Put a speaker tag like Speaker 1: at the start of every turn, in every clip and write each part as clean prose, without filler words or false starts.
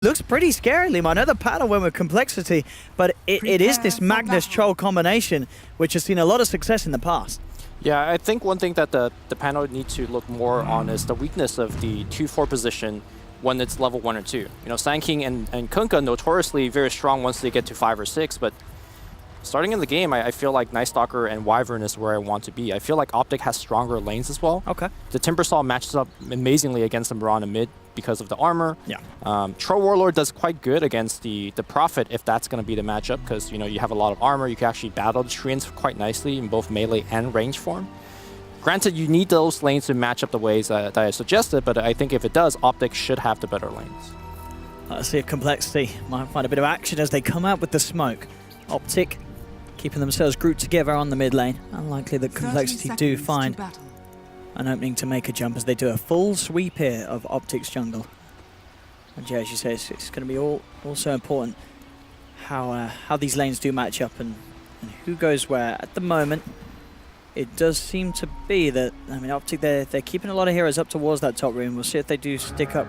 Speaker 1: Looks pretty scary, Liam. I know the panel went with complexity, but it is this Magnus Troll combination, which has seen a lot of success in the past.
Speaker 2: Yeah, I think one thing that the panel needs to look more on is the weakness of the 2-4 position when it's level 1 or 2. You know, Sand King and Kunkka notoriously very strong once they get to 5 or 6, but starting in the game, I feel like Night Stalker and Wyvern is where I want to be. I feel like Optic has stronger lanes as well.
Speaker 1: Okay.
Speaker 2: The Timbersaw matches up amazingly against the Mirana mid because of the armor.
Speaker 1: Yeah.
Speaker 2: Troll Warlord does quite good against the Prophet if that's going to be the matchup, because you know you have a lot of armor. You can actually battle the Treants quite nicely in both melee and range form. Granted, you need those lanes to match up the ways that I suggested, but I think if it does, Optic should have the better lanes.
Speaker 1: Let's see if Complexity might find a bit of action as they come out with the smoke. Optic keeping themselves grouped together on the mid lane. Unlikely that Complexity do find an opening to make a jump as they do a full sweep here of Optic's jungle. And yeah, as you say, it's going to be also important how these lanes do match up and who goes where. At the moment, it does seem to be that, I mean, Optic, they're keeping a lot of heroes up towards that top room. We'll see if they do stick up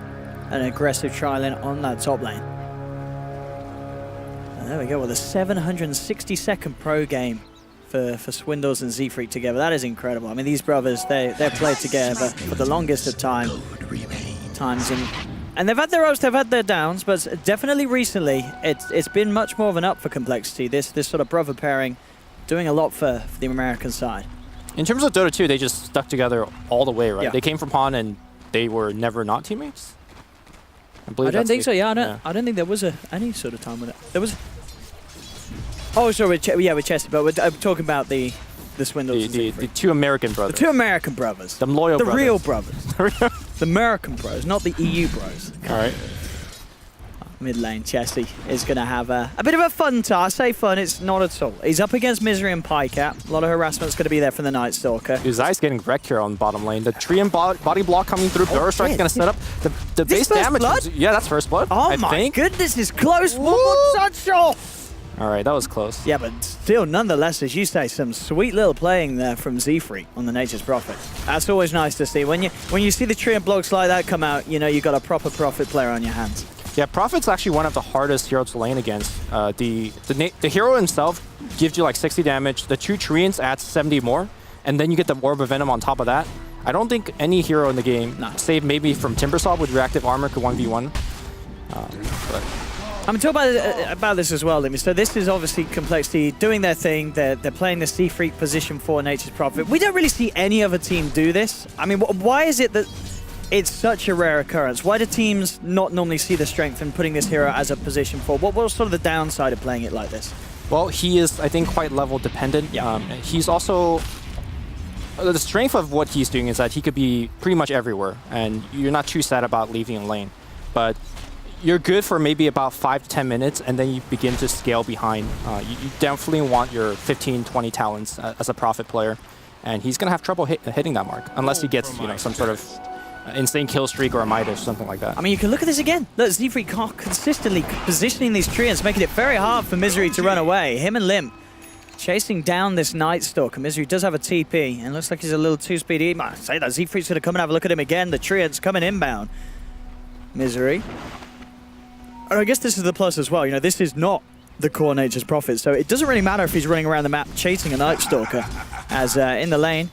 Speaker 1: an aggressive tri-lane on that top lane. And there we go, with a 760-second pro game for Swindles and Z-Freak together. That is incredible. I mean, these brothers, they've played together for the longest of times. And they've had their ups, they've had their downs, but definitely recently, it's been much more of an up for Complexity. This sort of brother pairing doing a lot for the American side.
Speaker 2: In terms of Dota 2, they just stuck together all the way, right?
Speaker 1: Yeah.
Speaker 2: They came from Han and they were never not teammates?
Speaker 1: I don't think so, yeah. I don't think there was any sort of time with it. There was... Oh, sorry, with Chesty, but I'm talking about the Swindles.
Speaker 2: The two American brothers.
Speaker 1: The two American brothers.
Speaker 2: The loyal brothers.
Speaker 1: The real brothers. The American bros, not the EU bros.
Speaker 2: All right.
Speaker 1: Mid lane, Chesty is going to have a bit of a fun task. I say fun, it's not at all. He's up against Misery and Pycap. A lot of harassment's going to be there from the Night Stalker.
Speaker 2: Uzai's getting wrecked here on bottom lane. The tree and body block coming through. Burrow Strike's going to set up the base damage.
Speaker 1: Blood?
Speaker 2: Yeah, that's first blood.
Speaker 1: Oh my goodness, it's close. One touch off.
Speaker 2: All right, that was close.
Speaker 1: Yeah, but still, nonetheless, as you say, some sweet little playing there from Z-Freak on the Nature's Prophet. That's always nice to see. When you see the tree and blocks like that come out, you know you've got a proper Prophet player on your hands.
Speaker 2: Yeah, Prophet's actually one of the hardest heroes to lane against. The hero himself gives you like 60 damage. The two Treants adds 70 more, and then you get the Orb of Venom on top of that. I don't think any hero in the game, save maybe from Timbersaw with reactive armor, could 1v1. But
Speaker 1: I'm talking about this as well, Limmy. So this is obviously Complexity doing their thing. They're playing the Z-Freak position for Nature's Prophet. We don't really see any other team do this. I mean, why is it that it's such a rare occurrence? Why do teams not normally see the strength in putting this hero as a position for? What's sort of the downside of playing it like this?
Speaker 2: Well, he is, I think, quite level dependent.
Speaker 1: Yeah.
Speaker 2: He's also... the strength of what he's doing is that he could be pretty much everywhere, and you're not too sad about leaving a lane. But you're good for maybe about 5 to 10 minutes, and then you begin to scale behind. You definitely want your 15, 20 talents as a Prophet player, and he's going to have trouble hitting that mark, unless he gets some sort of insane kill streak or a Midas, something like that.
Speaker 1: I mean, you can look at this again. Look, Z-Freak consistently positioning these treants, making it very hard for Misery to run away. Him and Limp chasing down this Night Stalker. Misery does have a TP, and looks like he's a little too speedy. I say that Z-Freak's going to come and have a look at him again. The treants coming inbound. Misery. And I guess this is the plus as well. You know, this is not the core Nature's Prophet, so it doesn't really matter if he's running around the map chasing a Night Stalker, as in the lane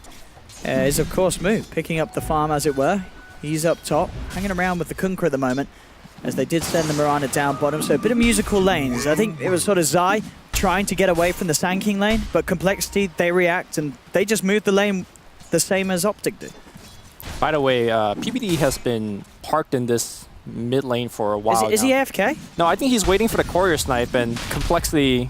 Speaker 1: is, of course, Moo, picking up the farm, as it were. He's up top, hanging around with the Kunkka at the moment, as they did send the Mirana down bottom, so a bit of musical lanes. I think it was sort of Zai trying to get away from the Sand King lane, but Complexity, they react, and they just move the lane the same as Optic did.
Speaker 2: By the way, PPD has been parked in this mid lane for a while.
Speaker 1: Is he AFK?
Speaker 2: No, I think he's waiting for the courier snipe, and Complexity,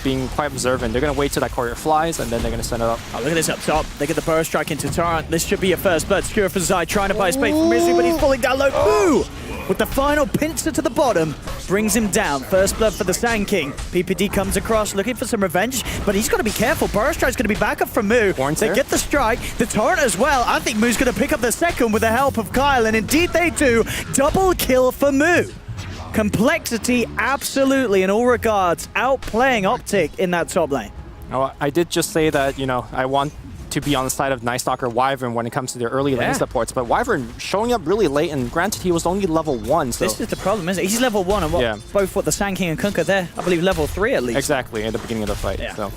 Speaker 2: being quite observant. They're going to wait till that courier flies, and then they're going to send it up.
Speaker 1: Oh, look at this up top. They get the burrow strike into Torrent. This should be a first blood. Skewer for Zai, trying to buy space from Misery, but he's falling down low. Boo! With the final pincer to the bottom, brings him down. First blood for the Sand King. PPD comes across, looking for some revenge, but he's got to be careful. Burrow strike's going to be back up from Moo. They get the strike, the Torrent as well. I think Moo's going to pick up the second with the help of Kyle, and indeed they do. Double kill for Moo. Complexity, absolutely, in all regards, outplaying Optic in that top lane.
Speaker 2: Oh, I did just say that, I want to be on the side of Night Stalker Wyvern when it comes to their early lane supports, but Wyvern showing up really late, and granted he was only level 1. So
Speaker 1: this is the problem, isn't it? He's level 1, and both the Sand King and Kunkka there, I believe level 3 at least.
Speaker 2: Exactly, at the beginning of the fight. So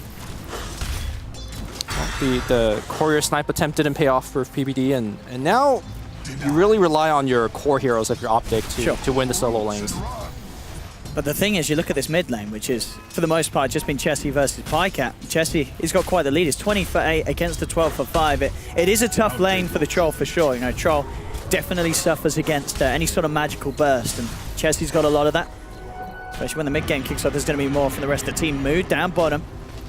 Speaker 2: the courier snipe attempt didn't pay off for PBD, and now you really rely on your core heroes of your Optic to win the solo lanes.
Speaker 1: But the thing is, you look at this mid lane, which is, for the most part, just been Chessie versus Pycat. Chessie, he's got quite the lead. It's 20 for 8 against the 12 for 5. It is a tough lane for the Troll, for sure. You know, Troll definitely suffers against any sort of magical burst, and Chessie's got a lot of that. Especially when the mid game kicks off, there's going to be more from the rest of the team. Mood down bottom.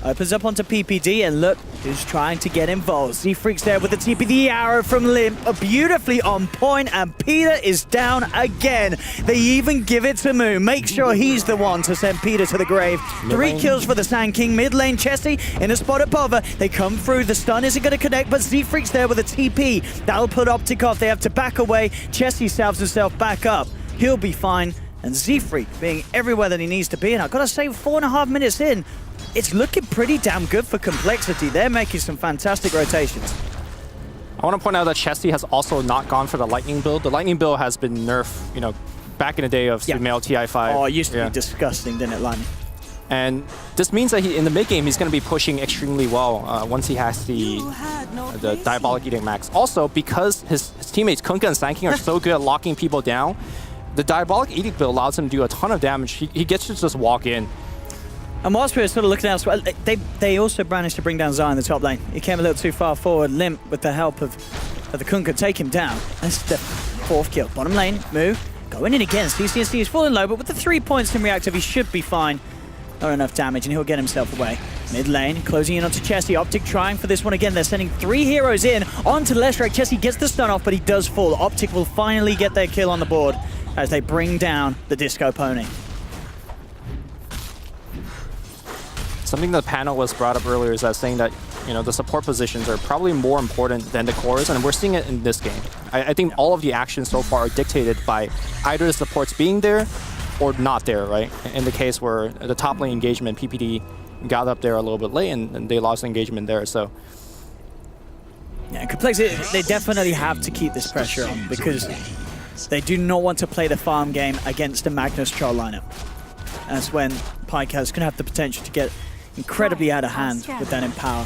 Speaker 1: Opens up onto PPD, and look who's trying to get involved. Z-Freak's there with the TP, the arrow from Limp, beautifully on point, and Peter is down again. They even give it to Moo. Make sure he's the one to send Peter to the grave. 3 kills for the Sand King. Mid lane, Chessie in a spot at Pova. They come through, the stun isn't going to connect, but Z-Freak's there with a TP. That'll put Optic off. They have to back away. Chessie salves himself back up. He'll be fine. And Z-Freak being everywhere that he needs to be. And I've got to say, 4.5 minutes in, it's looking pretty damn good for Complexity. They're making some fantastic rotations.
Speaker 2: I want to point out that Chessie has also not gone for the Lightning build. The Lightning build has been nerfed, you know, back in the day of Sumail TI5.
Speaker 1: Oh, it used to be disgusting, didn't it, Lightning?
Speaker 2: And this means that in the mid game, he's going to be pushing extremely well once he has the Diabolic Edict max. Also, because his teammates Kunkka and Sand King are so good at locking people down, the Diabolic Edict build allows him to do a ton of damage. He gets to just walk in.
Speaker 1: And whilst we were sort of looking elsewhere, they also managed to bring down Zion in the top lane. He came a little too far forward. Limp, with the help of the Kunkka, take him down. That's the 4th kill. Bottom lane, Moo, going in again. CCNC is falling low, but with the 3 points in reactive, he should be fine. Not enough damage, and he'll get himself away. Mid lane, closing in onto Chessie. Optic trying for this one again. They're sending 3 heroes in onto Leshrac. Chessie gets the stun off, but he does fall. Optic will finally get their kill on the board as they bring down the Disco Pony.
Speaker 2: Something the panel was brought up earlier is that saying that, you know, the support positions are probably more important than the cores, and we're seeing it in this game. I think all of the actions so far are dictated by either the supports being there or not there, right? In the case where the top lane engagement, PPD got up there a little bit late and they lost engagement there, so.
Speaker 1: Yeah, Complexity, they definitely have to keep this pressure on because they do not want to play the farm game against a Magnus Troll lineup. That's when Pycat's going to have the potential to get incredibly out of hand with that Empower.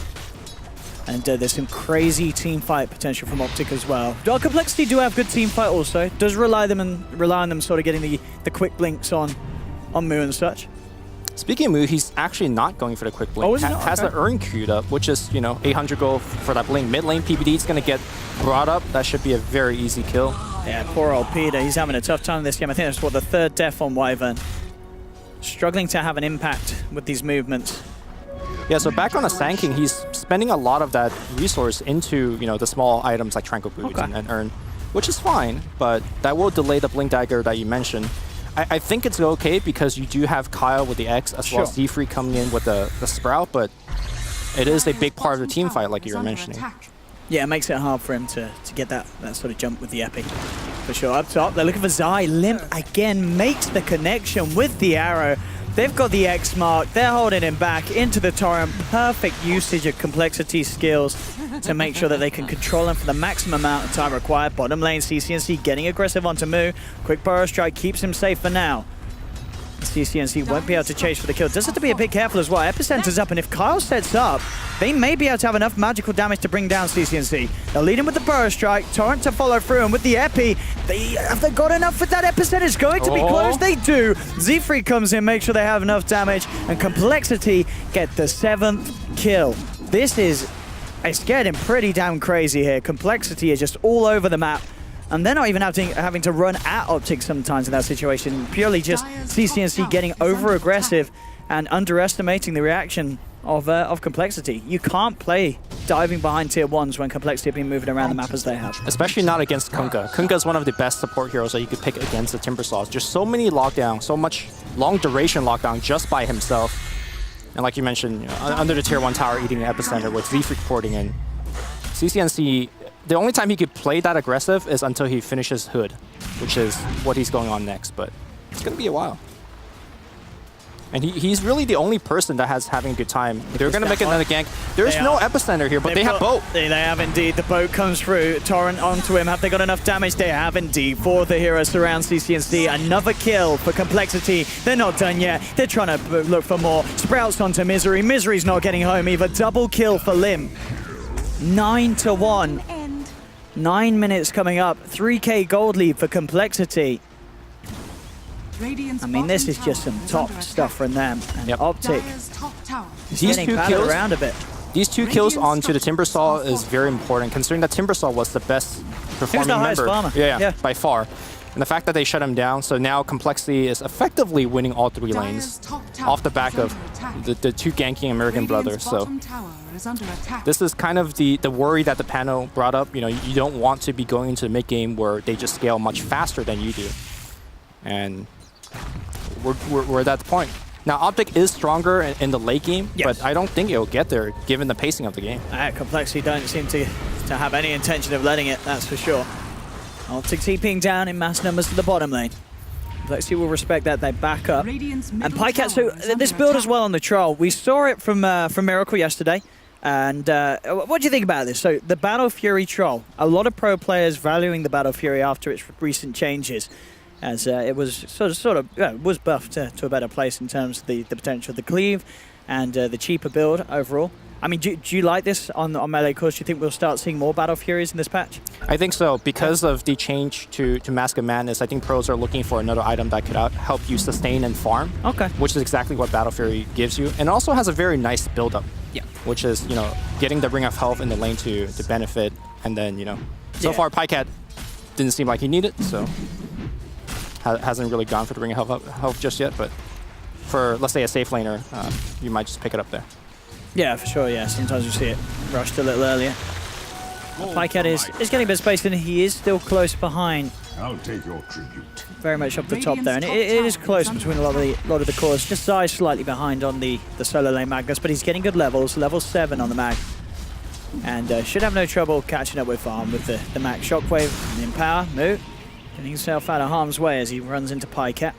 Speaker 1: And there's some crazy team fight potential from Optic as well. Complexity do have good team fight also. Does rely on them sort of getting the quick blinks on Moo and such.
Speaker 2: Speaking of Moo, he's actually not going for the quick blink.
Speaker 1: Oh, is he not?
Speaker 2: Has the Urn queued up, which is, you know, 800 gold for that blink. Mid lane PBD is going to get brought up. That should be a very easy kill.
Speaker 1: Yeah, poor old Peter. He's having a tough time in this game. I think that's what, the 3rd death on Wyvern. Struggling to have an impact with these movements.
Speaker 2: Yeah, so back on the Sand King, he's spending a lot of that resource into, you know, the small items like Tranquil Boots and Urn, which is fine, but that will delay the Blink Dagger that you mentioned. I think it's okay because you do have Kyle with the X as well as Z-Freak coming in with the Sprout, but it is a big part of the team fight like you were mentioning.
Speaker 1: Yeah, it makes it hard for him to get that sort of jump with the Epi. For sure, up top, they're looking for Zai. Limp again makes the connection with the arrow. They've got the X mark, they're holding him back into the torrent. Perfect usage of Complexity skills to make sure that they can control him for the maximum amount of time required. Bottom lane, CCNC getting aggressive onto Moo. Quick Burrow Strike keeps him safe for now. CCNC won't be able to chase for the kill. Does have to be a bit careful as well. Epicenter's up, and if Kyle sets up, they may be able to have enough magical damage to bring down CCNC. They'll lead him with the Burrow Strike, Torrent to follow through, and with the Epi, have they got enough with that Epicenter? It's going to be close. They do. Z-Freak comes in, make sure they have enough damage, and Complexity get the 7th kill. It's getting pretty damn crazy here. Complexity is just all over the map. And they're not even having to run at Optic sometimes in that situation. Purely just CCNC getting over-aggressive and underestimating the reaction of Complexity. You can't play diving behind tier 1s when Complexity have been moving around the map as they have.
Speaker 2: Especially not against Kunkka. Kunkka is one of the best support heroes that you could pick against the Timbersaws. Just so many lockdowns, so much long-duration lockdown just by himself. And like you mentioned, you know, under the tier 1 tower eating an Epicenter with Z-Freak porting in. CCNC, the only time he could play that aggressive is until he finishes Hood, which is what he's going on next, but it's going to be a while. And he's really the only person that has having a good time. They're going to make another gank. There's
Speaker 1: They
Speaker 2: no
Speaker 1: are.
Speaker 2: epicenter here, but they have boat.
Speaker 1: They have indeed. The boat comes through. Torrent onto him. Have they got enough damage? They have indeed. 4 of the heroes surround CCNC. Another kill for Complexity. They're not done yet. They're trying to look for more. Sprouts onto Misery. Misery's not getting home either. Double kill for Lim. 9-1. 9 minutes coming up. 3K gold lead for Complexity. I mean, this is just some top stuff from them. And Optic is
Speaker 2: These
Speaker 1: getting
Speaker 2: two
Speaker 1: battered
Speaker 2: kills,
Speaker 1: around a bit.
Speaker 2: These 2 kills onto the Timbersaw is very important, considering that Timbersaw was the best performing
Speaker 1: highest
Speaker 2: member.
Speaker 1: farmer.
Speaker 2: Yeah, by far. And the fact that they shut him down, so now Complexity is effectively winning all 3 lanes off the back of the 2 ganking American brothers. So this is kind of the worry that the panel brought up. You know, you don't want to be going into the mid game where they just scale much faster than you do. And we're at that point. Now, Optic is stronger in the late game, but I don't think it'll get there given the pacing of the game.
Speaker 1: Complexity don't seem to have any intention of letting it, that's for sure. Optic TPing down in mass numbers to the bottom lane. Complexity will respect that, they back up. And Pycat, so this build as well on the Troll, we saw it from Miracle yesterday. And what do you think about this? So the Battle Fury Troll, a lot of pro players valuing the Battle Fury after its recent changes, as it was sort of was buffed to a better place in terms of the potential of the cleave and the cheaper build overall. I mean, do you like this on melee course? Do you think we'll start seeing more Battle Furies in this patch?
Speaker 2: I think so. Because of the change to Mask of Madness, I think pros are looking for another item that could help you sustain and farm. Okay. Which is exactly what Battle Fury gives you. And also has a very nice build-up. Yeah. Which is, you know, getting the Ring of Health in the lane to benefit. And then, you know, so far Pycat didn't seem like he needed, so hasn't really gone for the Ring of Health just yet. But for, let's say, a safe laner, you might just pick it up there.
Speaker 1: Yeah, for sure, yeah. Sometimes we see it rushed a little earlier. Pycat is getting a bit of space, and he is still close behind.
Speaker 3: I'll take your tribute.
Speaker 1: Very much up the top there, and it is close between a lot of the cores. Just Zai slightly behind on the solo lane Magnus, but he's getting good levels. Level 7 on the Mag. And should have no trouble catching up with Farm with the Max Shockwave and Empower. Moo getting himself out of harm's way as he runs into Pycat.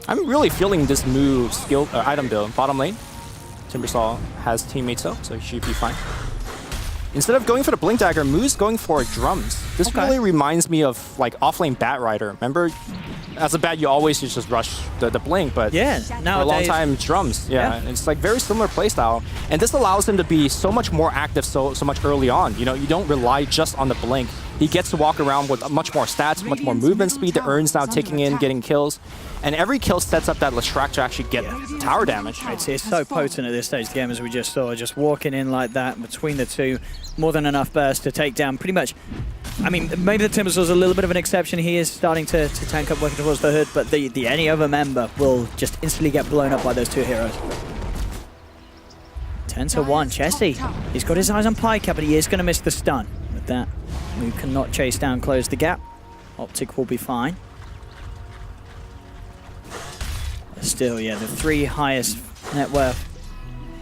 Speaker 2: I'm really feeling this move, skill, item build. Bottom lane, Timbersaw has teammates up, so he should be fine. Instead of going for the Blink Dagger, Moo's going for drums. This really reminds me of like offlane Bat Rider. Remember, as a Bat, you always just rush the Blink, but for a long time, drums. Yeah, it's like very similar playstyle. And this allows him to be so much more active so much early on. You know, you don't rely just on the Blink. He gets to walk around with much more stats, much more movement speed. The Urn's now ticking in, getting kills. And every kill sets up that Leshrac to actually get tower damage.
Speaker 1: It's so potent at this stage of the game, as we just saw. Just walking in like that between the two, more than enough burst to take down pretty much. I mean, maybe the Timbersaw's a little bit of an exception. He is starting to tank up working towards the hood, but the any other member will just instantly get blown up by those two heroes. 10-1, Chessie. He's got his eyes on Pycat, but he is going to miss the stun. With that, Moo cannot chase down, close the gap. Optic will be fine. Still, yeah, the 3 highest net worth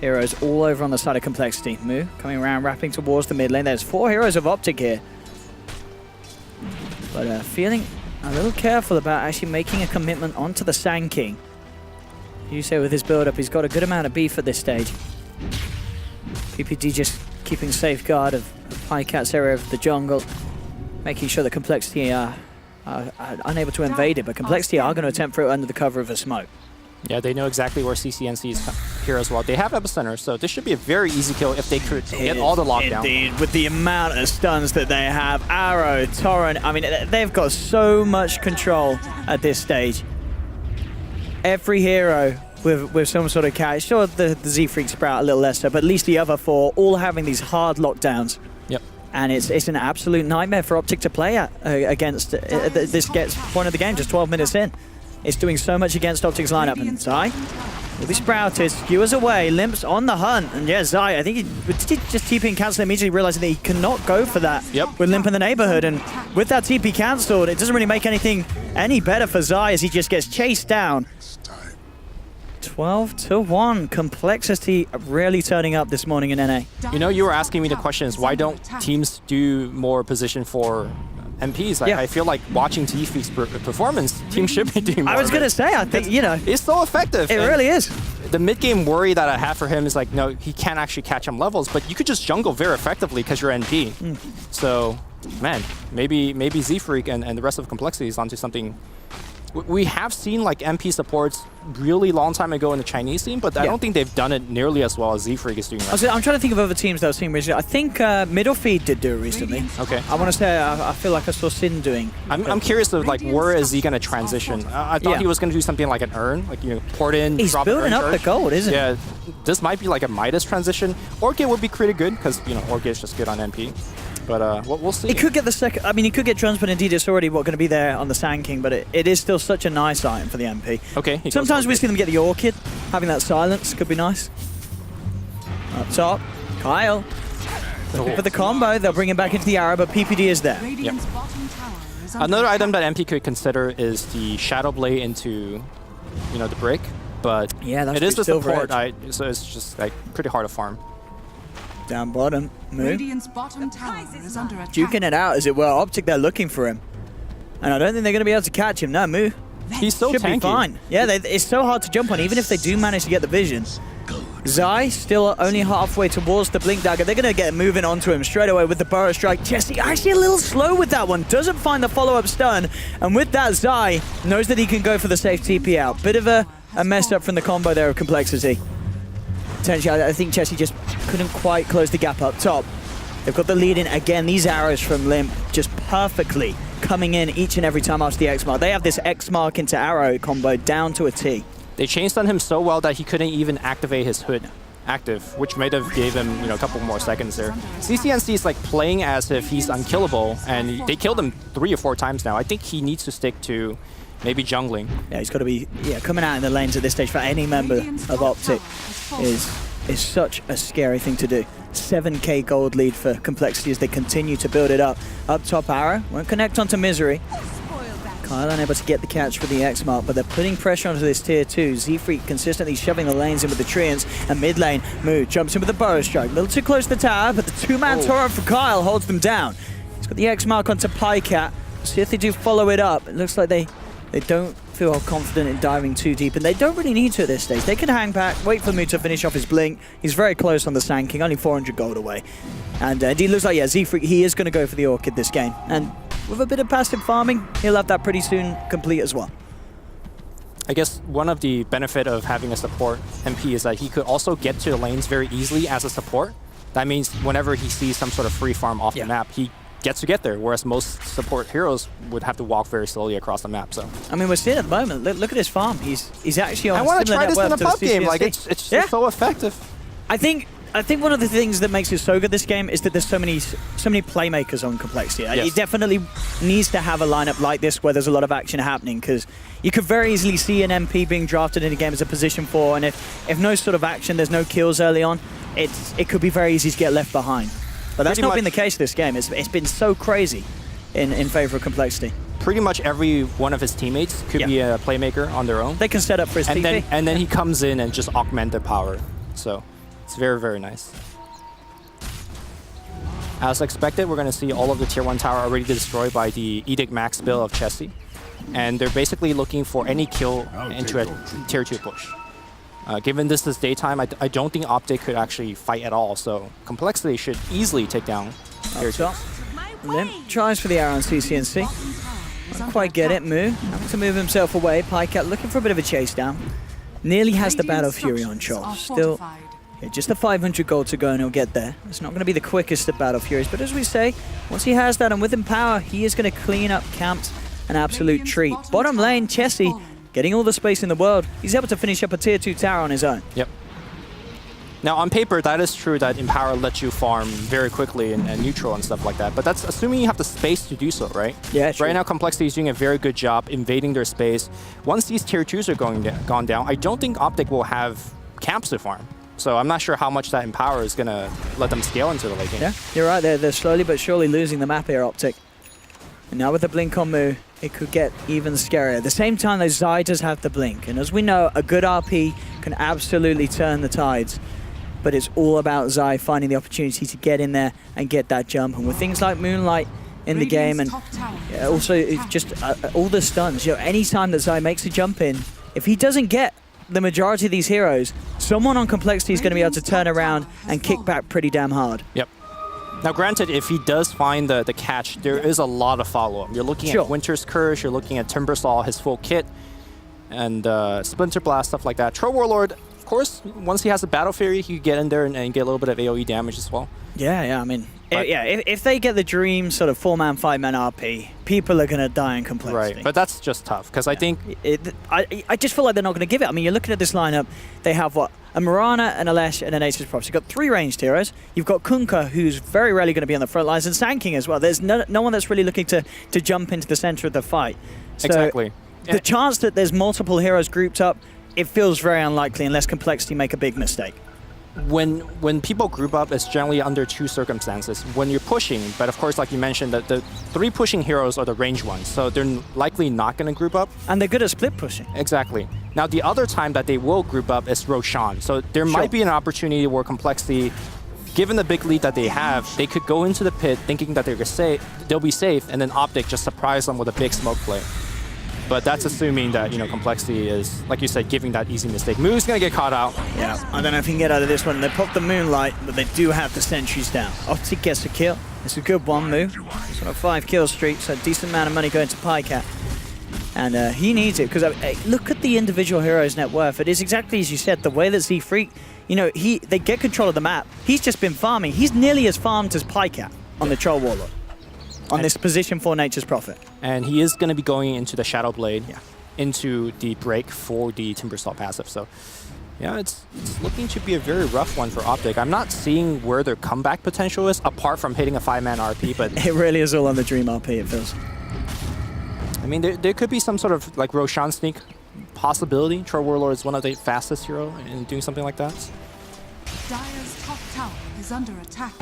Speaker 1: heroes all over on the side of Complexity. Moo coming around, wrapping towards the mid lane. There's 4 heroes of Optic here. But feeling a little careful about actually making a commitment onto the Sand King. You say with his build-up, he's got a good amount of beef at this stage. PPD just keeping safeguard of Pycat's area of the jungle, making sure that Complexity are unable to invade it, but Complexity are going to attempt for it under the cover of a smoke.
Speaker 2: Yeah, they know exactly where CCNC is here as well. They have Epicenter, so this should be a very easy kill if they could get all the lockdown.
Speaker 1: Indeed, with the amount of stuns that they have. Arrow, Torrent, I mean, they've got so much control at this stage. Every hero with some sort of catch. Sure, the Z-Freak Sprout a little less so, but at least the other 4 all having these hard lockdowns. Yep. And it's an absolute nightmare for Optic to play against. This gets point of the game, just 12 minutes in. It's doing so much against Optic's lineup. And Zai will be sprouted, skewers away, limps on the hunt. And yeah, Zai, I think he just TP and cancel immediately, realizing that he cannot go for that with Limp in the neighborhood. And with that TP cancelled, it doesn't really make anything any better for Zai as he just gets chased down. 12-1. Complexity really turning up this morning in NA.
Speaker 2: You know, you were asking me the questions, why don't teams do more position for MPs.
Speaker 1: Yeah.
Speaker 2: I feel like watching T-Feek's performance, team should be doing more
Speaker 1: I was
Speaker 2: of
Speaker 1: going to
Speaker 2: it.
Speaker 1: say, I think, you know,
Speaker 2: It's so effective.
Speaker 1: it
Speaker 2: and
Speaker 1: really is.
Speaker 2: the mid-game worry that I have for him is like, no, he can't actually catch him levels, but you could just jungle very effectively because you're NP. So, man, maybe Z-Freak and the rest of Complexity is onto something. We have seen like MP supports really long time ago in the Chinese scene, but I don't think they've done it nearly as well as Z-Freak is doing right now.
Speaker 1: I'm trying to think of other teams that I've seen recently. I think Middle Feed did do it recently.
Speaker 2: Okay.
Speaker 1: I want to say, I feel like I saw Sin doing.
Speaker 2: I'm curious of like where is he going to transition? I thought he was going to do something like an Urn, like port in,
Speaker 1: He's
Speaker 2: drop
Speaker 1: building
Speaker 2: an
Speaker 1: up
Speaker 2: Urn
Speaker 1: the
Speaker 2: charge.
Speaker 1: gold, isn't
Speaker 2: Yeah, this might be like a Midas transition. Orchid would be pretty good because Orchid is just good on MP. But we'll see.
Speaker 1: He could get the second. I mean, he could get Drums, but indeed it's already going to be there on the Sand King. But it is still such a nice item for the MP.
Speaker 2: Okay. he goes
Speaker 1: Sometimes we
Speaker 2: Orchid.
Speaker 1: see them get the Orchid. Having that silence could be nice. Up top, Kyle. Looking for the combo. They'll bring him back into the arrow, but PPD is there.
Speaker 3: Radiant's bottom tower is under
Speaker 2: Another
Speaker 3: attack.
Speaker 2: item that MP could consider is the Shadow Blade into, the brick. But
Speaker 1: Yeah, that's
Speaker 2: it is the
Speaker 1: pretty Silver
Speaker 2: support, so it's just like pretty hard to farm.
Speaker 1: Down bottom, move.
Speaker 3: Radiant's bottom tower is under attack.
Speaker 1: Duking it out, as it were. Optic, they're looking for him. And I don't think they're going to be able to catch him. No, move.
Speaker 2: He's so
Speaker 1: Should
Speaker 2: tanky.
Speaker 1: be fine. Yeah, it's so hard to jump on, even if they do manage to get the vision. Zai still only halfway towards the Blink Dagger. They're going to get moving onto him straight away with the Burrow Strike. Jesse actually a little slow with that one. Doesn't find the follow-up stun. And with that, Zai knows that he can go for the safe TP out. Bit of a mess up from the combo there of Complexity. Potentially, I think Jesse just couldn't quite close the gap up top. They've got the lead in again. These arrows from Limp just perfectly coming in each and every time after the X mark. They have this X mark into arrow combo down to a T.
Speaker 2: They changed on him so well that he couldn't even activate his hood active, which might have gave him a couple more seconds there. CCNC is like playing as if he's unkillable, and they killed him 3 or 4 times now. I think he needs to stick to maybe jungling.
Speaker 1: Yeah, he's got to be coming out in the lanes at this stage for any member of Optic is such a scary thing to do. 7k gold lead for Complexity as they continue to build it up. Up top arrow, won't connect onto Misery. Kyle unable to get the catch for the X mark, but they're putting pressure onto this tier 2. Z-Freak consistently shoving the lanes in with the Treants, and mid lane, Moo jumps in with the Burrow Strike. A little too close to the tower, but the 2-man torrent for Kyle holds them down. He's got the X mark onto Pycat. See if they do follow it up. It looks like they don't feel confident in diving too deep, and they don't really need to at this stage. They can hang back, wait for Moo to finish off his blink. He's very close on the Sand King, only 400 gold away. And it looks like, Z-Freak, he is going to go for the Orchid this game. And with a bit of passive farming, he'll have that pretty soon complete as well.
Speaker 2: I guess one of the benefit of having a support MP is that he could also get to the lanes very easily as a support. That means whenever he sees some sort of free farm off the map, he gets to get there, whereas most support heroes would have to walk very slowly across the map. So
Speaker 1: I mean, we're seeing at the moment, look at his farm. He's actually on
Speaker 2: I
Speaker 1: a
Speaker 2: want to
Speaker 1: similar
Speaker 2: try this
Speaker 1: net
Speaker 2: in a
Speaker 1: worth to
Speaker 2: pub
Speaker 1: the
Speaker 2: game.
Speaker 1: CCSC.
Speaker 2: Like it's just so effective.
Speaker 1: I think one of the things that makes it so good this game is that there's so many playmakers on Complexity.
Speaker 2: Yes.
Speaker 1: It definitely needs to have a lineup like this where there's a lot of action happening, because you could very easily see an MP being drafted in a game as a position 4, and if no sort of action, there's no kills early on, it could be very easy to get left behind. But that's
Speaker 2: Pretty
Speaker 1: not been the
Speaker 2: much.
Speaker 1: case this game. It's been so crazy in favor of Complexity.
Speaker 2: Pretty much every one of his teammates could be a playmaker on their own.
Speaker 1: They can set up for his TP.
Speaker 2: And then he comes in and just augment their power. So it's very, very nice. As expected, we're going to see all of the tier 1 tower already destroyed by the Edict Max build of Chessie. And they're basically looking for any kill into a tier 2 push. Given this is daytime, I don't think Optic could actually fight at all. So Complexity should easily take down tier 2.
Speaker 1: Limp tries for the arrow on CCNC. Don't quite get it. Moo having to move himself away. Pycat looking for a bit of a chase down. Nearly has the Battle Fury on Charles. Still, just the 500 gold to go and he'll get there. It's not going to be the quickest of Battle Furies, but as we say, once he has that and with him power, he is going to clean up camps an absolute treat. Bottom lane, Chessie getting all the space in the world. He's able to finish up a tier 2 tower on his own.
Speaker 2: Yep. Now, on paper, that is true that Empower lets you farm very quickly and neutral and stuff like that, but that's assuming you have the space to do so, right?
Speaker 1: Yeah, true.
Speaker 2: Right now, Complexity is doing a very good job invading their space. Once these tier 2s are gone down, I don't think Optic will have camps to farm. So I'm not sure how much that Empower is going to let them scale into the late game.
Speaker 1: Yeah, you're right. They're slowly but surely losing the map here, Optic. And now with the blink on Moo, it could get even scarier. At the same time, though, Zai does have the blink. And as we know, a good RP can absolutely turn the tides. But it's all about Zai finding the opportunity to get in there and get that jump. And with things like Moonlight in the game, and also it's just all the stuns. You know, anytime that Zai makes a jump in, if he doesn't get the majority of these heroes, someone on Complexity is going to be able to turn around and kick back pretty damn hard.
Speaker 2: Yep. Now, granted, if he does find the catch, there is a lot of follow-up. You're looking at Winter's Curse, you're looking at Timbersaw, his full kit, and Splinter Blast, stuff like that. Troll Warlord, of course, once he has a Battle Fury, he can get in there and get a little bit of AoE damage as well.
Speaker 1: Yeah, I mean, if they get the Dream sort of 4-man, 5-man RP, people are going to die in Complexity.
Speaker 2: Right, but that's just tough, because I think...
Speaker 1: I just feel like they're not going to give it. I mean, you're looking at this lineup, they have, what, a Mirana, an Alesh, and an Nature's Prophet. You've got 3 ranged heroes. You've got Kunkka, who's very rarely going to be on the front lines, and Sanking as well. There's no one that's really looking to jump into the center of the fight. So
Speaker 2: exactly.
Speaker 1: The chance that there's multiple heroes grouped up, it feels very unlikely unless Complexity make a big mistake.
Speaker 2: When people group up, it's generally under 2 circumstances. When you're pushing, but of course, like you mentioned, the 3 pushing heroes are the ranged ones, so they're likely not going to group up.
Speaker 1: And they're good at split pushing.
Speaker 2: Exactly. Now, the other time that they will group up is Roshan. So there might be an opportunity where Complexity, given the big lead that they have, they could go into the pit thinking that they'll be safe, and then Optic just surprise them with a big smoke play. But that's assuming that, you know, Complexity is, like you said, giving that easy mistake. Moo's going to get caught out.
Speaker 1: Yeah, I don't know if he can get out of this one. They pop the Moonlight, but they do have the sentries down. Optic gets a kill. It's a good one, Moo. It's on a 5-kill streak, so a decent amount of money going to Pycat. And he needs it, because look at the individual heroes' net worth. It is exactly as you said, the way that Z-Freak, you know, they get control of the map. He's just been farming. He's nearly as farmed as Pycat on the Troll Warlord, on this position for Nature's Prophet.
Speaker 2: And he is going to be going into the Shadow Blade, into the break for the Timbersaw passive. So, yeah, it's looking to be a very rough one for Optic. I'm not seeing where their comeback potential is, apart from hitting a 5-man RP, but...
Speaker 1: It really is all on the Dream RP, it feels.
Speaker 2: I mean, there could be some sort of, like, Roshan sneak possibility. Troll Warlord is one of the fastest hero in doing something like that.
Speaker 3: Dire's top tower is under attack.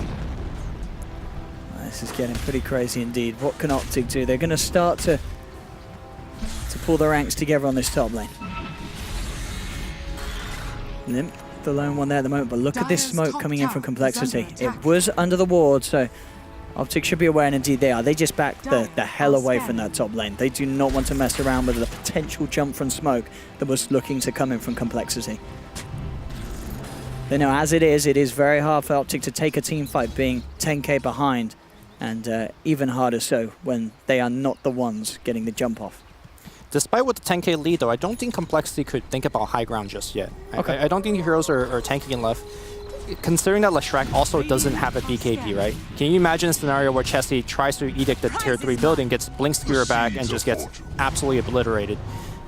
Speaker 1: This is getting pretty crazy indeed. What can Optic do? They're going to start to pull their ranks together on this top lane. Limp, the lone one there at the moment, but look at this smoke coming in from Complexity. It was under the ward, so Optic should be aware, and indeed they are. They just backed the hell away from that top lane. They do not want to mess around with the potential jump from smoke that was looking to come in from Complexity. They know as it is very hard for Optic to take a team fight being 10k behind. And even harder so when they are not the ones getting the jump off.
Speaker 2: Despite with the 10k lead, though, I don't think Complexity could think about high ground just yet.
Speaker 1: Okay.
Speaker 2: I don't think the heroes are tanking enough. Considering that Leshrac also doesn't have a BKB, right? Can you imagine a scenario where Chessie tries to edict the tier 3 building, gets Blink Skewer back, and just gets absolutely obliterated?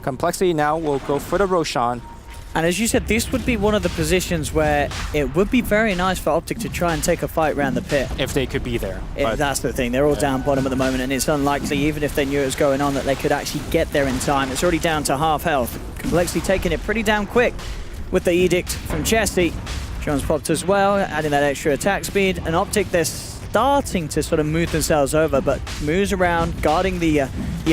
Speaker 2: Complexity now will go for the Roshan.
Speaker 1: And as you said, this would be one of the positions where it would be very nice for Optic to try and take a fight around the pit.
Speaker 2: If they could be there.
Speaker 1: That's the thing. They're all down bottom at the moment, and it's unlikely, even if they knew it was going on, that they could actually get there in time. It's already down to half health. Complexity taking it pretty damn quick with the edict from Chessie. John's popped as well, adding that extra attack speed. And Optic, they're starting to sort of move themselves over, but moves around, guarding the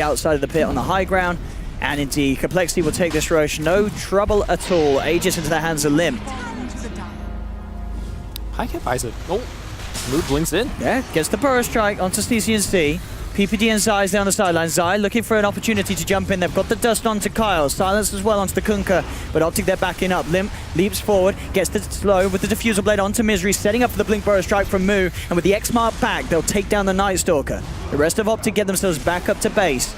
Speaker 1: outside of the pit on the high ground. And indeed, Complexity will take this Roche. No trouble at all. Aegis into the hands of Limp.
Speaker 2: Pycat buys it. Oh, Mood blinks in.
Speaker 1: Yeah, gets the Burrow Strike onto CCNC. PPD and Zai's down the sideline. Zai looking for an opportunity to jump in. They've got the dust onto Kyle. Silence as well onto the Kunkka. But Optic, they're backing up. Limp leaps forward, gets the slow with the Diffusal Blade onto Misery, setting up for the Blink Burrow Strike from Moo. And with the X-Mark back, they'll take down the Night Stalker. The rest of Optic get themselves back up to base.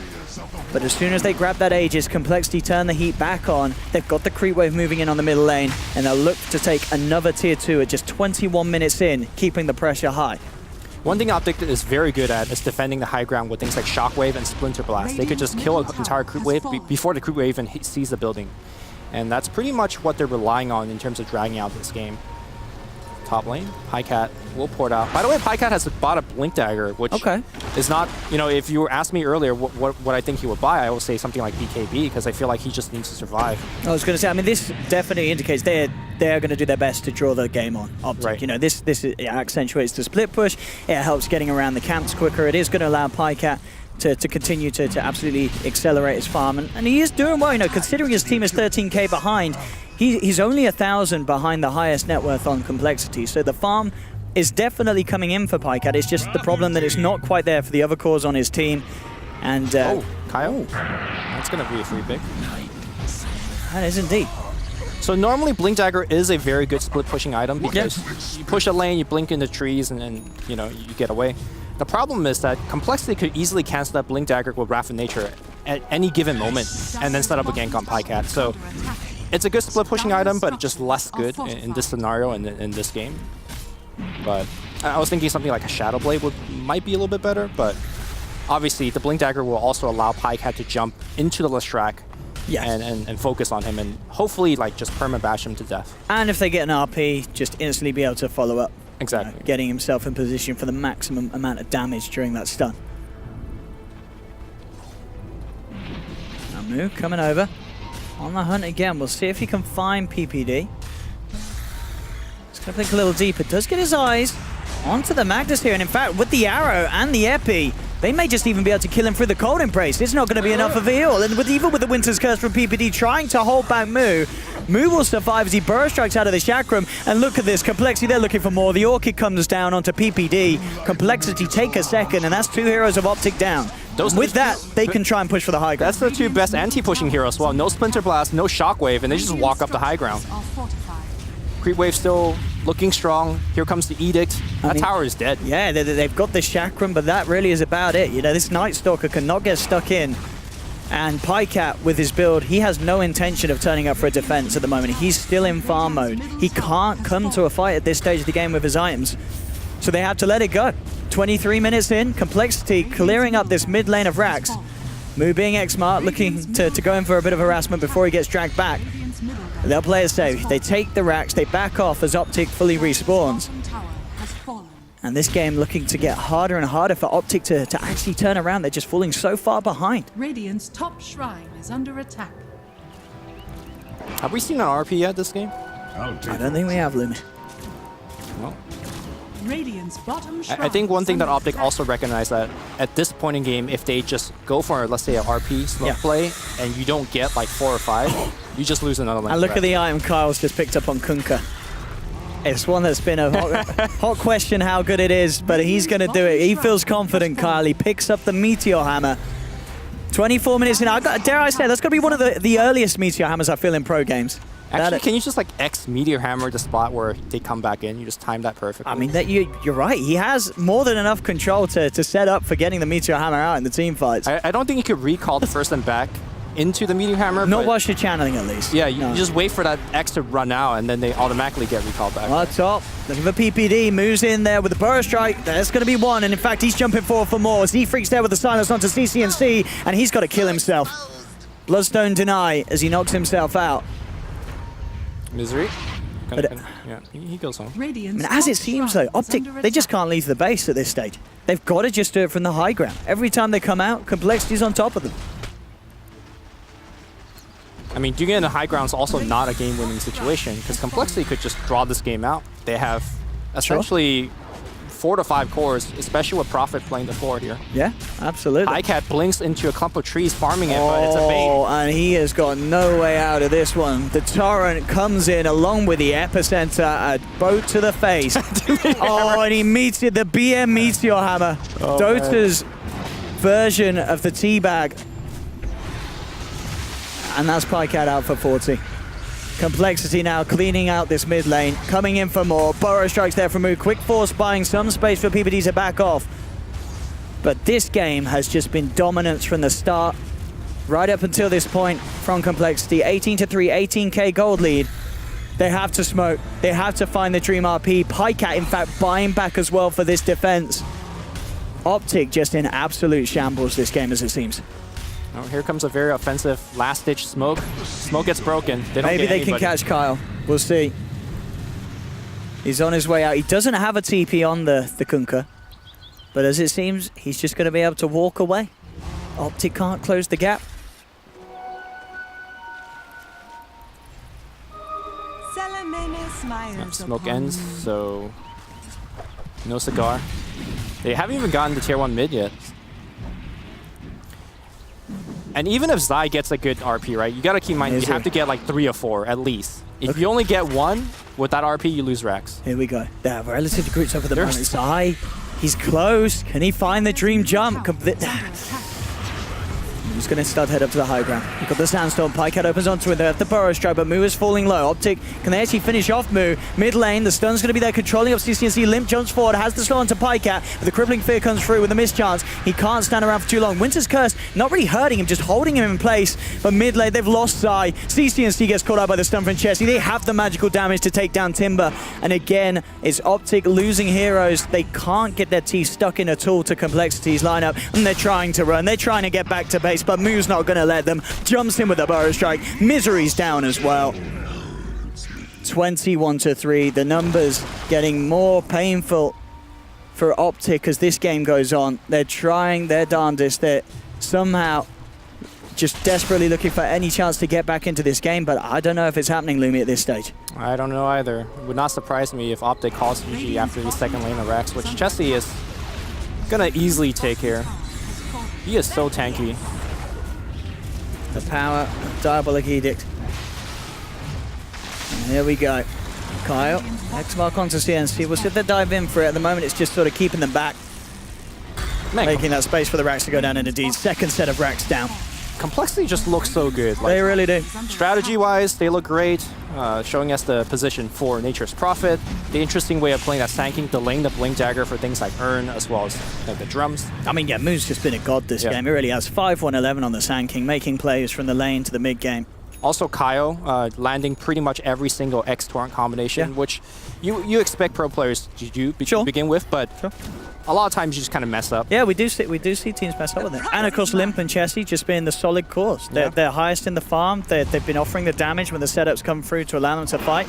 Speaker 1: But as soon as they grab that Aegis, Complexity turn the heat back on. They've got the creep wave moving in on the middle lane, and they'll look to take another tier 2 at just 21 minutes in, keeping the pressure high.
Speaker 2: One thing Optic is very good at is defending the high ground with things like Shockwave and Splinter Blast. They could just kill an entire creep wave before the creep wave even sees the building. And that's pretty much what they're relying on in terms of dragging out this game. Top lane, Pycat will port out. By the way, Pycat has bought a Blink Dagger, which is not, you know, if you asked me earlier what I think he would buy, I would say something like BKB, because I feel like he just needs to survive.
Speaker 1: I was going to say, I mean, this definitely indicates they're going to do their best to draw the game on Optic.
Speaker 2: Right.
Speaker 1: You know, this accentuates the split push. It helps getting around the camps quicker. It is going to allow Pycat to continue to absolutely accelerate his farm. And he is doing well, you know, considering his team is 13k behind. He's only 1,000 behind the highest net worth on Complexity, so the farm is definitely coming in for Pycat. It's just the problem that it's not quite there for the other cores on his team. And
Speaker 2: Kyle? That's going to be a free pick.
Speaker 1: that is indeed.
Speaker 2: So normally Blink Dagger is a very good split pushing item because you push a lane, you blink in the trees, and then you get away. The problem is that Complexity could easily cancel that Blink Dagger with Wrath of Nature at any given moment and then set up a gank on Pycat. So it's a good split pushing item, but just less good in this scenario and in this game. But I was thinking something like a Shadow Blade might be a little bit better, but obviously the Blink Dagger will also allow Pycat to jump into the Lestrak and focus on him and hopefully like just perma-bash him to death.
Speaker 1: And if they get an RP, just instantly be able to follow up.
Speaker 2: Exactly.
Speaker 1: Getting himself in position for the maximum amount of damage during that stun. Now Moo coming over. On the hunt again. We'll see if he can find PPD. He's going to think a little deeper. Does get his eyes onto the Magnus here. And in fact, with the arrow and the Epi, they may just even be able to kill him through the Cold Embrace. It's not going to be enough of a heal. And even with the Winter's Curse from PPD trying to hold back Moo, Moo will survive as he burrow strikes out of the Chakram. And look at this, Complexity, they're looking for more. The Orchid comes down onto PPD. Complexity take a second, and that's 2 heroes of Optic down. With that, they can try and push for the high ground.
Speaker 2: That's the 2 best anti-pushing heroes as well. No Splinter Blast, no Shockwave, and they just walk up the high ground. Creep Wave still looking strong. Here comes the Edict. That tower is dead.
Speaker 1: Yeah, they've got this Chakram, but that really is about it. This Night Stalker cannot get stuck in. And Pycat, with his build, he has no intention of turning up for a defense at the moment. He's still in farm mode. He can't come to a fight at this stage of the game with his items. So they have to let it go. 23 minutes in, Complexity clearing up this mid lane of Rax. Moo being X-Smart, looking to go in for a bit of harassment before he gets dragged back. They'll play it safe. They take the Rax, they back off as Optic fully respawns. And this game looking to get harder and harder for Optic to actually turn around. They're just falling so far behind.
Speaker 3: Radiant's top shrine is under attack.
Speaker 2: Have we seen an RP yet this game?
Speaker 1: I don't think we have, Lumi.
Speaker 2: Well,
Speaker 3: Radiant's bottom shrine
Speaker 2: I think one thing that
Speaker 3: is under
Speaker 2: Optic
Speaker 3: attack.
Speaker 2: also recognized that at this point in game, if they just go for, let's say, an RP smoke play, and you don't get like 4 or 5, you just lose another lane.
Speaker 1: And look at the item Kyle's just picked up on Kunkka. It's one that's been a hot question how good it is, but he's going to do it. He feels confident, Kyle. He picks up the Meteor Hammer. 24 minutes in. Dare I say, that's going to be one of the earliest Meteor Hammers I feel in pro games.
Speaker 2: Actually, can you just like X Meteor Hammer the spot where they come back in? You just time that perfectly.
Speaker 1: I mean, you're right. He has more than enough control to set up for getting the Meteor Hammer out in the team fights.
Speaker 2: I don't think you could recall the first and back into the Meteor Hammer.
Speaker 1: Not whilst you're channeling, at least.
Speaker 2: Yeah, you just wait for that X to run out, and then they automatically get recalled back.
Speaker 1: On top, looking for PPD, moves in there with the Burrow Strike. That's going to be one, and in fact, he's jumping forward for more. Z-Freak's there with the silence onto CCNC, and he's got to kill himself. Bloodstone deny as he knocks himself out.
Speaker 2: Misery? Yeah, he goes home.
Speaker 1: As it seems, though, Optic, they just can't leave the base at this stage. They've got to just do it from the high ground. Every time they come out, Complexity's on top of them.
Speaker 2: I mean, doing it in the high ground is also not a game-winning situation because Complexity could just draw this game out. They have essentially 4 to 5 cores, especially with Prophet playing the floor here.
Speaker 1: Yeah, absolutely.
Speaker 2: Pycat blinks into a clump of trees farming it, but it's a bait.
Speaker 1: Oh, and he has got no way out of this one. The Torrent comes in along with the Epicenter, a boat to the face. And he meets it, the BM Meteor Hammer. Dota's version of the teabag. And that's Pycat out for 40. Complexity now cleaning out this mid lane, coming in for more. Burrow strikes there from Moo. Quick Force buying some space for PPD to back off. But this game has just been dominance from the start, right up until this point from Complexity. 18-3, 18k gold lead. They have to smoke. They have to find the Dream RP. Pycat, in fact, buying back as well for this defense. Optic just in absolute shambles this game, as it seems.
Speaker 2: Oh, here comes a very offensive last-ditch smoke. Smoke gets broken.
Speaker 1: Maybe they can catch Kyle. We'll see. He's on his way out. He doesn't have a TP on the Kunkka. But as it seems, he's just going to be able to walk away. Optic can't close the gap.
Speaker 2: Smoke ends, so no cigar. They haven't even gotten to tier 1 mid yet. And even if Zai gets a good RP, right, you got to keep in mind you have to get like 3 or 4 at least. If you only get 1 with that RP, you lose Rex.
Speaker 1: Here we go. They have relative groups over the moment. Zai, he's close. Can he find the dream jump? He's going to start head up to the high ground. You've got the Sandstorm. Pikehead opens onto it. They have the Burrow Strike, but Mu is falling low. Optic, can they actually finish off Mu? Mid lane, the stun's going to be there controlling up CCNC. Limp jumps forward, has the slow onto Pikehead, but the Crippling Fear comes through with a mischance. He can't stand around for too long. Winter's Curse not really hurting him, just holding him in place. But mid lane, they've lost Zai. CCNC gets caught out by the stun from Chessie. They have the magical damage to take down Timber. And again, it's Optic losing heroes. They can't get their teeth stuck in at all to Complexity's lineup. And they're trying to run. They're trying to get back to base, but Mu's not going to let them. Jumps in with a Burrow Strike. Misery's down as well. 21-3. The numbers getting more painful for Optic as this game goes on. They're trying their darndest. They're somehow just desperately looking for any chance to get back into this game, but I don't know if it's happening, Lumi, at this stage.
Speaker 2: I don't know either. It would not surprise me if Optic calls GG after the second lane of Rex, which Chessie is going to easily take here. He is so tanky.
Speaker 1: The power of Diabolic Edict. And here we go. Kyle, X mark onto CNC. We'll see if they dive in for it. At the moment, it's just sort of keeping them back. Making that space for the racks to go down, and indeed, second set of racks down.
Speaker 2: Complexity just looks so good. Like,
Speaker 1: they really do.
Speaker 2: Strategy-wise, they look great, showing us the position for Nature's Prophet. The interesting way of playing that Sand delaying the Blink Dagger for things like Urn, as well as the drums.
Speaker 1: I mean, yeah, Mu's just been a god this game. He really has 5-1-11 on the Sand King, making plays from the lane to the mid game.
Speaker 2: Also, Kyle landing pretty much every single X-Torrent combination, which you expect pro players to do begin with, but a lot of times you just kind of mess up.
Speaker 1: Yeah, we do see teams mess up with it. And of course, Limp and Chessie just being the solid course. They're highest in the farm. They've been offering the damage when the setups come through to allow them to fight.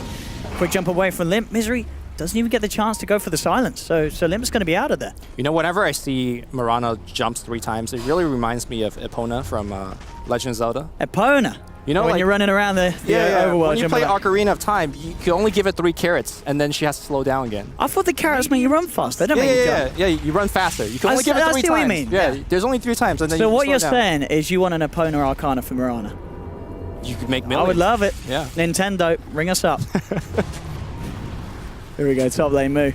Speaker 1: Quick jump away from Limp. Misery doesn't even get the chance to go for the silence, so Limp's going to be out of there.
Speaker 2: You know, whenever I see Mirana jumps 3 times, it really reminds me of Epona from Legend of Zelda.
Speaker 1: Epona?
Speaker 2: You know,
Speaker 1: when
Speaker 2: like,
Speaker 1: you're running around the Overworld.
Speaker 2: When you play Ocarina of Time, you can only give it 3 carrots, and then she has to slow down again.
Speaker 1: I thought the carrots make you run fast. They don't make you jump.
Speaker 2: Yeah, you run faster. You can only give it 3 times.
Speaker 1: I see what you mean.
Speaker 2: Yeah, there's only 3 times, and then
Speaker 1: so
Speaker 2: you
Speaker 1: what you're
Speaker 2: down.
Speaker 1: saying is you want an Epona Arcana for Mirana?
Speaker 2: You could make millions.
Speaker 1: I would love it.
Speaker 2: Yeah.
Speaker 1: Nintendo, ring us up. Here we go, top lane Mu.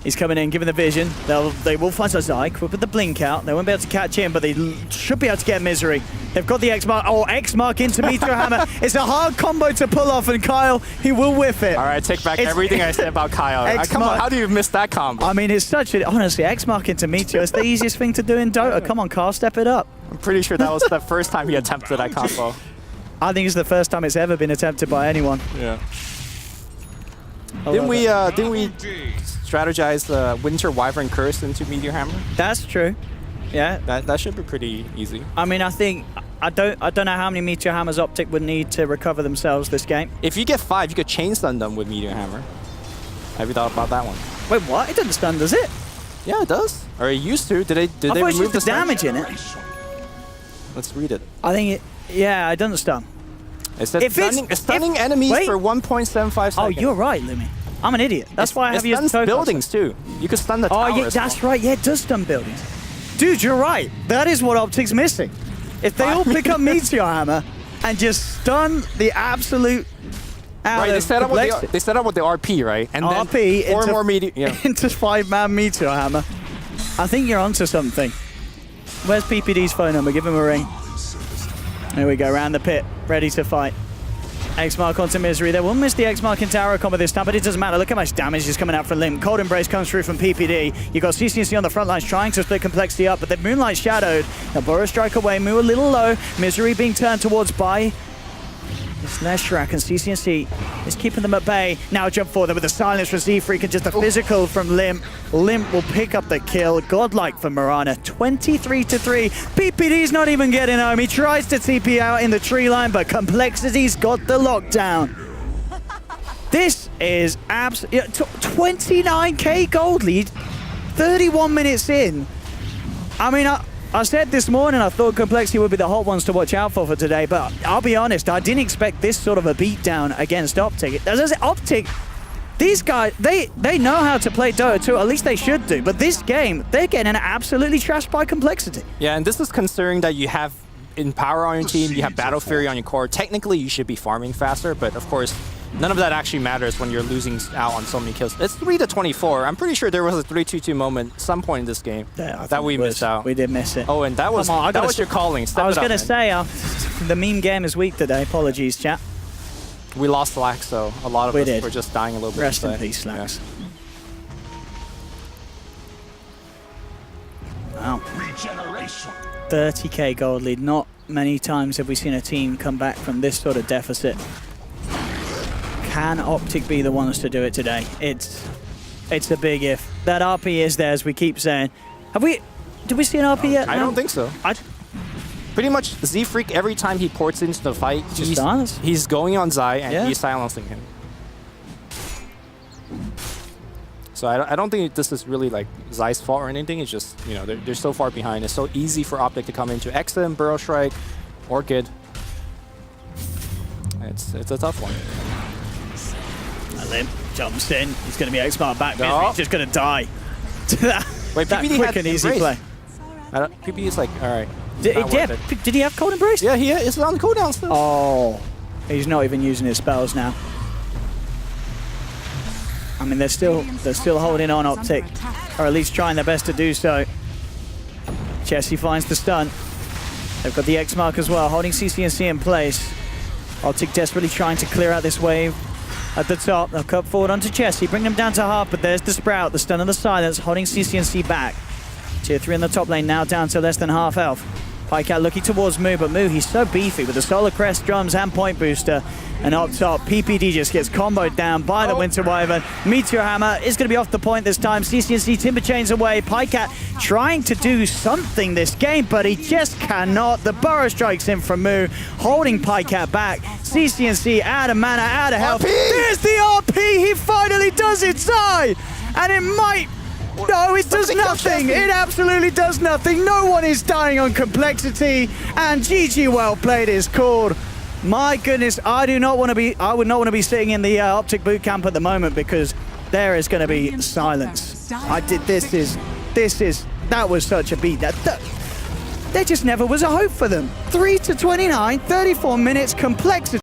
Speaker 1: He's coming in, giving the vision. They will find Zai, quick with the blink out. They won't be able to catch him, but they should be able to get Misery. They've got the X mark. Oh, X mark into Meteor Hammer. It's a hard combo to pull off, and Kyle, he will whiff it.
Speaker 2: All right, take back everything I said about Kyle. Come on, how do you miss that combo?
Speaker 1: I mean, it's such a, honestly, X mark into Meteor. It's the easiest thing to do in Dota. Come on, Kyle, step it up.
Speaker 2: I'm pretty sure that was the first time he attempted that combo.
Speaker 1: I think it's the first time it's ever been attempted by anyone.
Speaker 2: Yeah. Didn't we strategize the Winter Wyvern Curse into Meteor Hammer?
Speaker 1: That's true. Yeah.
Speaker 2: That should be pretty easy.
Speaker 1: I mean, I think I don't know how many Meteor Hammers Optic would need to recover themselves this game.
Speaker 2: If you get 5, you could chain stun them with Meteor Hammer. Have you thought about that one?
Speaker 1: Wait, what? It doesn't stun, does it?
Speaker 2: Yeah, it does. Or it used to. Did they remove the
Speaker 1: damage in it?
Speaker 2: Let's read it.
Speaker 1: I think it. Yeah, it doesn't stun.
Speaker 2: It says stunning enemies for 1.75 seconds.
Speaker 1: Oh, you're right, Lumi. I'm an idiot. That's why I have used
Speaker 2: stuns buildings too. You could stun the tower.
Speaker 1: Oh, yeah, that's right. Yeah, it does stun buildings. Dude, you're right. That is what Optic's missing. If they all pick up Meteor Hammer and just stun the absolute out
Speaker 2: they set up with the RP, right? And
Speaker 1: RP
Speaker 2: then 4 more Meteor
Speaker 1: into 5-man Meteor Hammer. I think you're onto something. Where's PPD's phone number? Give him a ring. There we go, round the pit, ready to fight. X-Mark onto Misery. They will miss the X-Mark into Arrow combo this time, but it doesn't matter. Look how much damage is coming out from Limb. Cold Embrace comes through from PPD. You've got CCNC on the front lines trying to split Complexity up, but the Moonlight shadowed. Now Burrow Strike away, Mu a little low. Misery being turned towards by it's Leshrac, and CCNC is keeping them at bay. Now jump forward with a silence for Z-Freak and just a physical from Limp. Limp will pick up the kill. Godlike for Mirana. 23-3. PPD's not even getting home. He tries to TP out in the tree line, but Complexity's got the lockdown. This is absolutely 29k gold lead. 31 minutes in. I mean, I said this morning I thought Complexity would be the hot ones to watch out for today, but I'll be honest, I didn't expect this sort of a beatdown against Optic. As Optic, these guys, they know how to play Dota 2, at least they should do, but this game, they're getting absolutely trashed by Complexity.
Speaker 2: Yeah, and this is considering that you have Empower on your team, you have Battle Fury on your core. Technically, you should be farming faster, but of course, none of that actually matters when you're losing out on so many kills. It's 3-24. I'm pretty sure there was a 3-2-2 moment at some point in this game that we missed out.
Speaker 1: We did miss it.
Speaker 2: Oh, and that was your calling.
Speaker 1: I was going to say, the meme game is weak today. Apologies, chat.
Speaker 2: We lost Slack, so a lot of us were just dying a little bit.
Speaker 1: Rest in peace, Slacks. Yeah. Wow. 30k gold lead. Not many times have we seen a team come back from this sort of deficit. Can Optic be the ones to do it today? It's a big if. That RP is there, as we keep saying. Did we see an RP yet?
Speaker 2: I don't think so. Pretty much Z-Freak, every time he ports into the fight, he's going on Zai and he's silencing him. So I don't think this is really like Zai's fault or anything. It's just, you know, they're so far behind. It's so easy for Optic to come into Exim, Burrow Strike, Orchid. It's a tough one.
Speaker 1: Limp jumps in. He's going to be X-Smart back.
Speaker 2: No.
Speaker 1: He's just going to die.
Speaker 2: Wait,
Speaker 1: that
Speaker 2: PPD
Speaker 1: quick and easy play.
Speaker 2: PPD is like, all right.
Speaker 1: Did he have Cold Embrace?
Speaker 2: Yeah, he is on the cooldown still.
Speaker 1: Oh, he's not even using his spells now. I mean, they're still holding on Optic, or at least trying their best to do so. Chessie finds the stun. They've got the X mark as well, holding CCNC in place. Optic desperately trying to clear out this wave at the top. They'll cut forward onto Chessie, bring them down to half, but there's the Sprout, the stun of the silence, holding CCNC back. Tier 3 in the top lane, now down to less than half health. Pycat looking towards Moo, but Moo, he's so beefy with the Solar Crest, drums, and point booster. And up top, PPD just gets comboed down by the Winter Wyvern. Meteor Hammer is going to be off the point this time. CCNC Timber Chains away. Pycat trying to do something this game, but he just cannot. The Burrow Strikes in from Moo, holding Pycat back. CCNC out of mana, out of health. There's the RP! He finally does it, Zai! And it might... No, it does nothing. It absolutely does nothing. No one is dying on complexity, and GG well played is called. My goodness, I would not want to be sitting in the Optic boot camp at the moment, because there is going to be silence. That was such a beat. There just never was a hope for them. 3-29, 34 minutes, complexity.